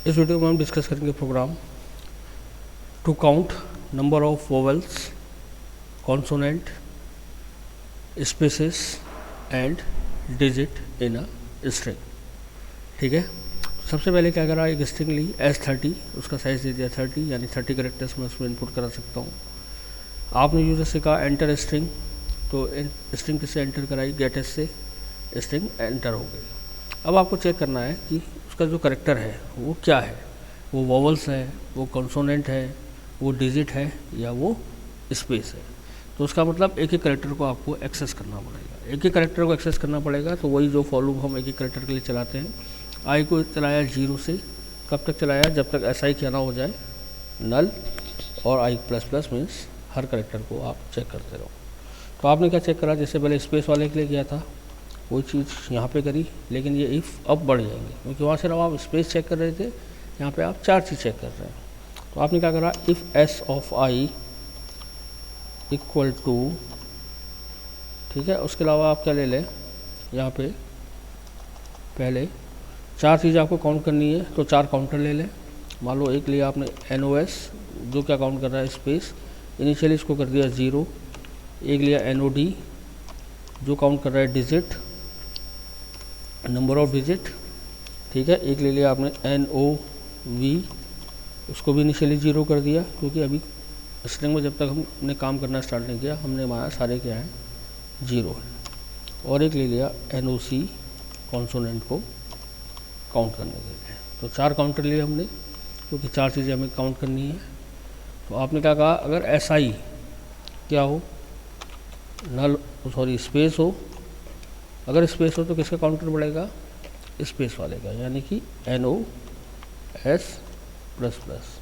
इस वीडियो में हम डिस्कस करेंगे program to count number of vowels, consonant, spaces and digit in a string. ठीक है, सबसे पहले क्या करा, एक स्ट्रिंग ली S30, उसका साइज़ दे दिया 30, यानी 30 करेक्टर्स में उसमें इनपुट करा सकता हूँ। आपने यूजर से कहा एंटर स्ट्रिंग, तो स्ट्रिंग किससे एंटर कराई, गेट एस से स्ट्रिंग एंटर हो गई। अब आपको चेक करना है कि उसका जो करेक्टर है वो क्या है, वो वोवेल्स है, वो कॉन्सोनेंट है, वो डिजिट है, या वो स्पेस है। तो उसका मतलब एक एक करेक्टर को आपको एक्सेस करना पड़ेगा। एक एक करेक्टर को एक्सेस करना पड़ेगा तो वही जो फॉर लूप हम एक एक करेक्टर के लिए चलाते हैं। आई को चलाया 0 से, कब तक चलाया, जब तक एस आई क्या ना हो जाए नल, और आई प्लस प्लस मीन्स हर करेक्टर को आप चेक करते रहो। तो आपने क्या चेक करा, जैसे पहले स्पेस वाले के लिए किया था वही चीज़ यहाँ पे करी, लेकिन ये इफ़ अब बढ़ जाएंगे क्योंकि वहाँ से आप स्पेस चेक कर रहे थे, यहाँ पे आप 4 चीज़ चेक कर रहे हैं। तो आपने क्या करा, if S of I equal to, ठीक है, उसके अलावा आप क्या ले लें, यहाँ पे पहले 4 चीज़ आपको काउंट करनी है तो 4 काउंटर ले लें। मान लो एक लिया आपने NOS, जो क्या काउंट कर रहा है स्पेस, इनिशियली इसको कर दिया 0। एक लिया NOD, जो काउंट कर रहा है डिजिट, नंबर ऑफ डिजिट, ठीक है। एक ले लिया आपने NOV, उसको भी इनिशियली 0 कर दिया क्योंकि अभी स्ट्रिंग में जब तक हमने काम करना स्टार्ट नहीं किया, हमने हमारा सारे क्या हैं 0 है। और एक ले लिया NOC, कॉन्सोनेंट को काउंट करने के लिए। तो 4 काउंटर लिए हमने क्योंकि 4 चीज़ें हमें काउंट करनी है। तो आपने क्या कहा, अगर SI क्या हो, नल सॉरी स्पेस हो, अगर स्पेस हो तो किसका काउंटर बढ़ेगा, स्पेस वाले का, यानी कि NOS plus plus.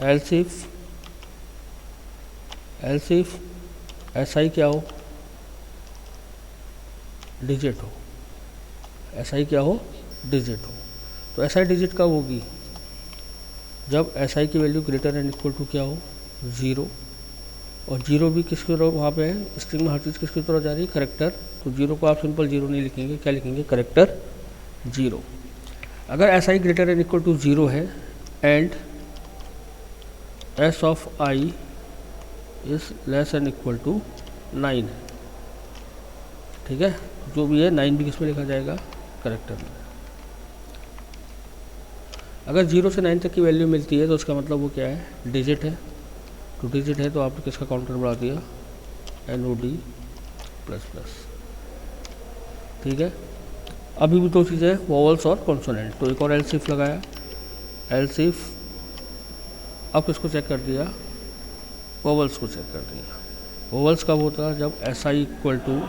Else if SI क्या हो, डिजिट हो, SI क्या हो, डिजिट हो। तो SI डिजिट कब होगी, जब SI की value greater and equal to क्या हो, 0। और 0 भी किसकी तरह वहाँ पे है, स्ट्रिंग में हर चीज़ किसकी तरह जा रही है, करेक्टर। तो 0 को आप सिंपल 0 नहीं लिखेंगे, क्या लिखेंगे, करेक्टर 0। अगर SI greater and equal to 0 है and S of I is less and equal to 9 है, ठीक है, जो भी है 9 भी किस में लिखा जाएगा, करेक्टर में। अगर 0 से 9 तक की वैल्यू मिलती है तो उसका मतलब वो क्या है, डिजिट है। तो डिजिट है तो आपने किसका काउंटर बढ़ा दिया, NOD प्लस प्लस, ठीक है। अभी भी 2 चीज़ें, वोवेल्स और कॉन्सोनेंट। तो एक और एल्स इफ लगाया, एल्स इफ, अब किसको चेक कर दिया, वोवेल्स को चेक कर दिया। वोवेल्स कब होता है, जब SI इक्वल टू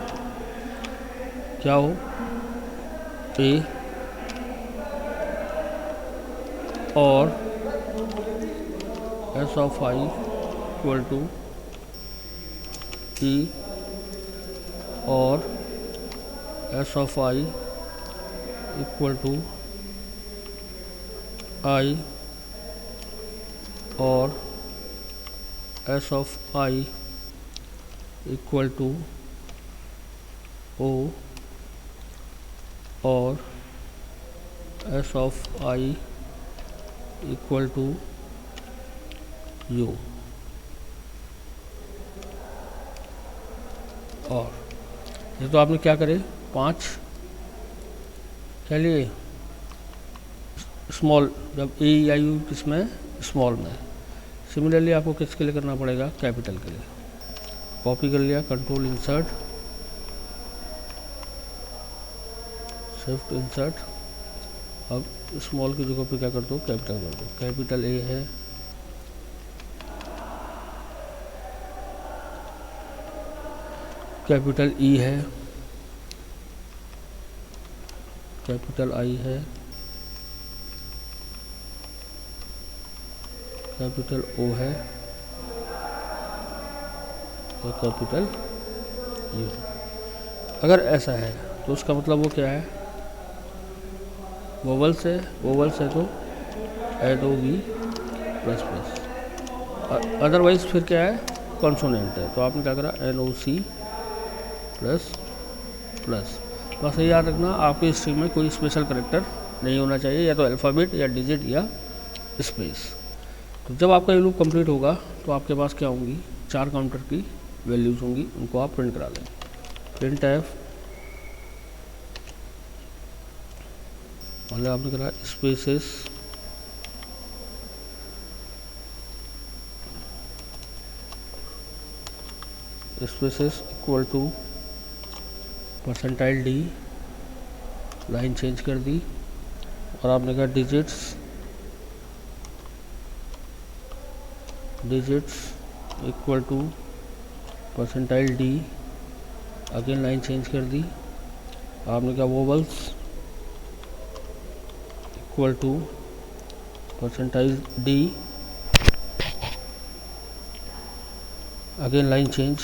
क्या हो, A और S of I equal to E और S of I equal to I और S of I equal to O और S of I equal to U। और ये तो आपने क्या करे, 5 क्या लिए, स्मॉल, जब A या U किसमें, स्मॉल में। सिमिलरली आपको किसके लिए करना पड़ेगा, कैपिटल के लिए। कॉपी कर लिया, कंट्रोल इंसर्ट, शिफ्ट इंसर्ट, अब स्मॉल की जगह पे क्या कर दो, कैपिटल कर दो। कैपिटल A है, कैपिटल E है, कैपिटल I है, कैपिटल O है और कैपिटल U। अगर ऐसा है तो उसका मतलब वो क्या है, वोवेल्स है, वोवेल्स है तो NOV प्लस प्लस। अदरवाइज फिर क्या है, कॉन्सोनेंट है, तो आपने क्या करा, NOC प्लस प्लस। बस ये याद रखना, आपके स्ट्रिंग में कोई स्पेशल करेक्टर नहीं होना चाहिए, या तो अल्फ़ाबेट या डिजिट या स्पेस। तो जब आपका ये लूप कंप्लीट होगा तो आपके पास क्या होंगी, 4 काउंटर की वैल्यूज़ होंगी, उनको आप प्रिंट करा लें। प्रिंट एफ मतलब आपने करा spaces equal to percentile D, line change कर दी, और आपने कहा digits equal to percentile D, again line change कर दी, आपने कहा vowels equal to percentile D, again line change,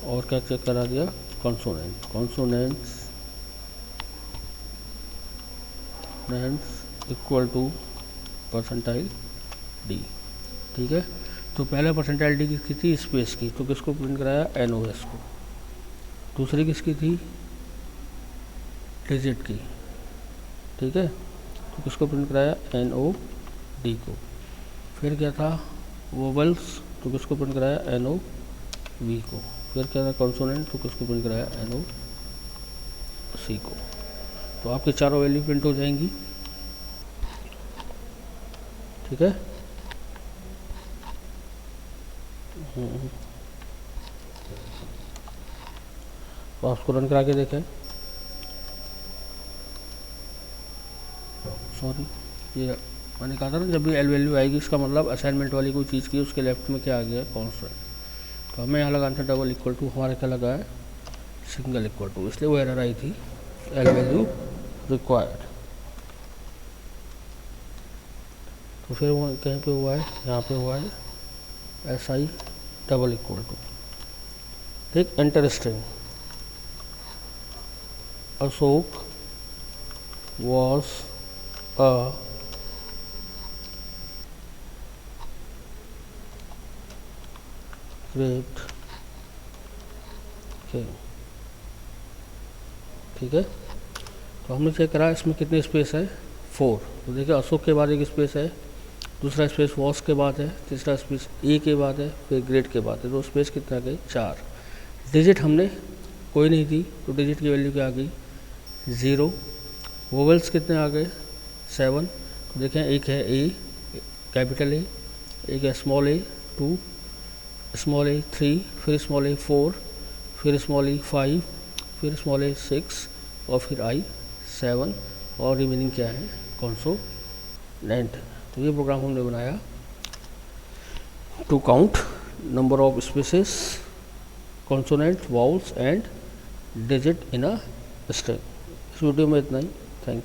और क्या क्या करा दिया, consonants equal to percentile D. ठीक है, तो पहले परसेंटाइल डी किसकी थी, स्पेस की, तो किसको प्रिंट कराया, NOS को। दूसरी किसकी थी, डिजिट की। ठीक है, तो किसको प्रिंट कराया, NOD को। फिर क्या था, वोवल्स, तो किसको प्रिंट कराया, NOV को। फिर क्या था, कॉन्सोनेंट, तो किसको प्रिंट कराया, NOC को। तो आपके चारों वैल्यू प्रिंट हो जाएंगी। ठीक है, तो आप उसको रन करा के देखें। सॉरी, ये मैंने कहा था ना, जब भी एल वैल्यू आएगी इसका मतलब असाइनमेंट वाली कोई चीज़ की उसके लेफ्ट में क्या आ गया, कॉन्स्टेंट। तो हमें यहाँ लगाना था डबल इक्वल टू, हमारे क्या लगा है, सिंगल इक्वल टू, इसलिए वो एरर आई थी, एल वैल्यू रिक्वायर्ड। तो फिर वो कहीं पे हुआ है, यहाँ पे हुआ है SI डबल इक्वल टू। ठीक, enter string, Ashok was a great king. ठीक है, तो हमने चेक करा इसमें कितने स्पेस है, 4। तो देखिए अशोक के बाद एक स्पेस है, दूसरा स्पेस वॉस के बाद है, तीसरा स्पेस ए के बाद है, फिर ग्रेट के बाद है, तो स्पेस कितना आ गए, 4। डिजिट हमने कोई नहीं दी, तो डिजिट की वैल्यू क्या आ गई, 0। वोवेल्स कितने आ गए, 7। तो देखें एक है ए, कैपिटल ए, एक है स्मॉल ए 2, स्मॉल ए 3, फिर स्मॉल ए 4, फिर स्मॉल ए 5, फिर स्मॉल ए 6, और फिर आई 7, और रिमेनिंग क्या है, कॉन्सोनेंट। तो ये प्रोग्राम हमने बनाया to count number of spaces, consonant, vowels and digit in a string. इस वीडियो में इतना ही, थैंक यू।